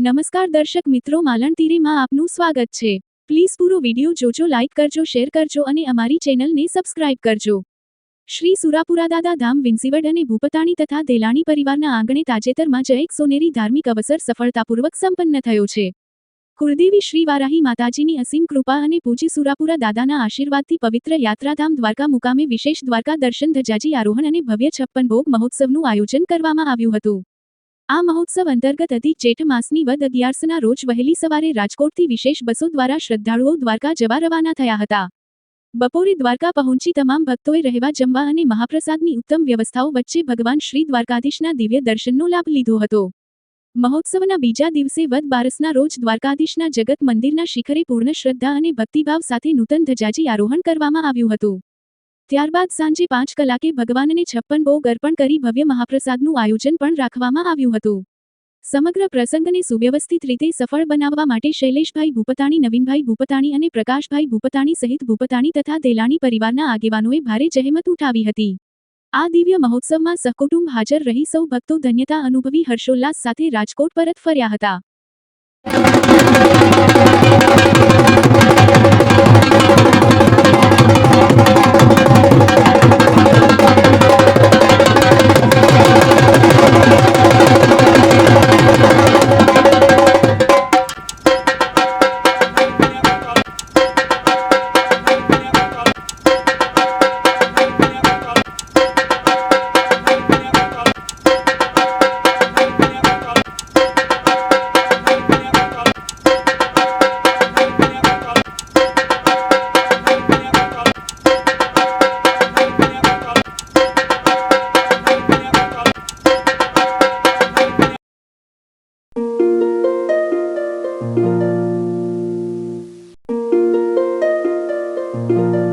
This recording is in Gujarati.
નમસ્કાર દર્શક મિત્રો, માલણ તીરેમાં આપનું સ્વાગત છે। પ્લીઝ પૂરો વિડિયો જોજો, લાઇક કરજો, શેર કરજો અને અમારી ચેનલને સબસ્ક્રાઇબ કરજો। શ્રી સુરાપુરાદાદા ધામ વિંસીવડ અને ભૂપતાણી તથા દેલાણી પરિવારના આંગણે તાજેતરમાં જ એક સોનેરી ધાર્મિક અવસર સફળતાપૂર્વક સંપન્ન થયો છે। કુળદેવી શ્રી વારાહી માતાજીની અસીમ કૃપા અને પૂજ્ય સુરાપુરા દાદાના આશીર્વાદથી પવિત્ર યાત્રાધામ દ્વારકા મુકામે વિશેષ દ્વારકા દર્શન, ધજાજી આરોહણ અને ભવ્ય 56 ભોગ મહોત્સવનું આયોજન કરવામાં આવ્યું હતું। આ મહોત્સવ અંતર્ગત અધિક જેઠ માસની વદ 11ના રોજ વહેલી સવારે રાજકોટથી વિશેષ બસો દ્વારા શ્રદ્ધાળુઓ દ્વારકા જવા રવાના થયા હતા। બપોરે દ્વારકા પહોંચી તમામ ભક્તોએ રહેવા, જમવા અને મહાપ્રસાદની ઉત્તમ વ્યવસ્થાઓ વચ્ચે ભગવાન શ્રી દ્વારકાધીશના દિવ્ય દર્શનનો લાભ લીધો હતો। મહોત્સવના બીજા દિવસે વદ 12ના રોજ દ્વારકાધીશના જગત મંદિરના શિખરે પૂર્ણ શ્રદ્ધા અને ભક્તિભાવ સાથે નૂતન ધજાજી આરોહણ કરવામાં આવ્યું હતું। ત્યારબાદ સાંજે 5 કલાકે ભગવાનને 56 ભોગ અર્પણ કરી ભવ્ય મહાપ્રસાદનું આયોજન પણ રાખવામાં આવ્યું હતું। સમગ્ર પ્રસંગને સુવ્યવસ્થિત રીતે સફળ બનાવવા માટે શૈલેષભાઈ ભૂપતાણી, નવીનભાઈ ભૂપતાણી અને પ્રકાશભાઈ ભૂપતાણી સહિત ભૂપતાણી તથા દેલાણી પરિવારના આગેવાનોએ ભારે જહેમત ઉઠાવી હતી। આ દિવ્ય મહોત્સવમાં સહકુટુંબ હાજર રહી સૌ ભક્તો ધન્યતા અનુભવી હર્ષોલ્લાસ સાથે રાજકોટ પરત ફર્યા હતા। Thank you.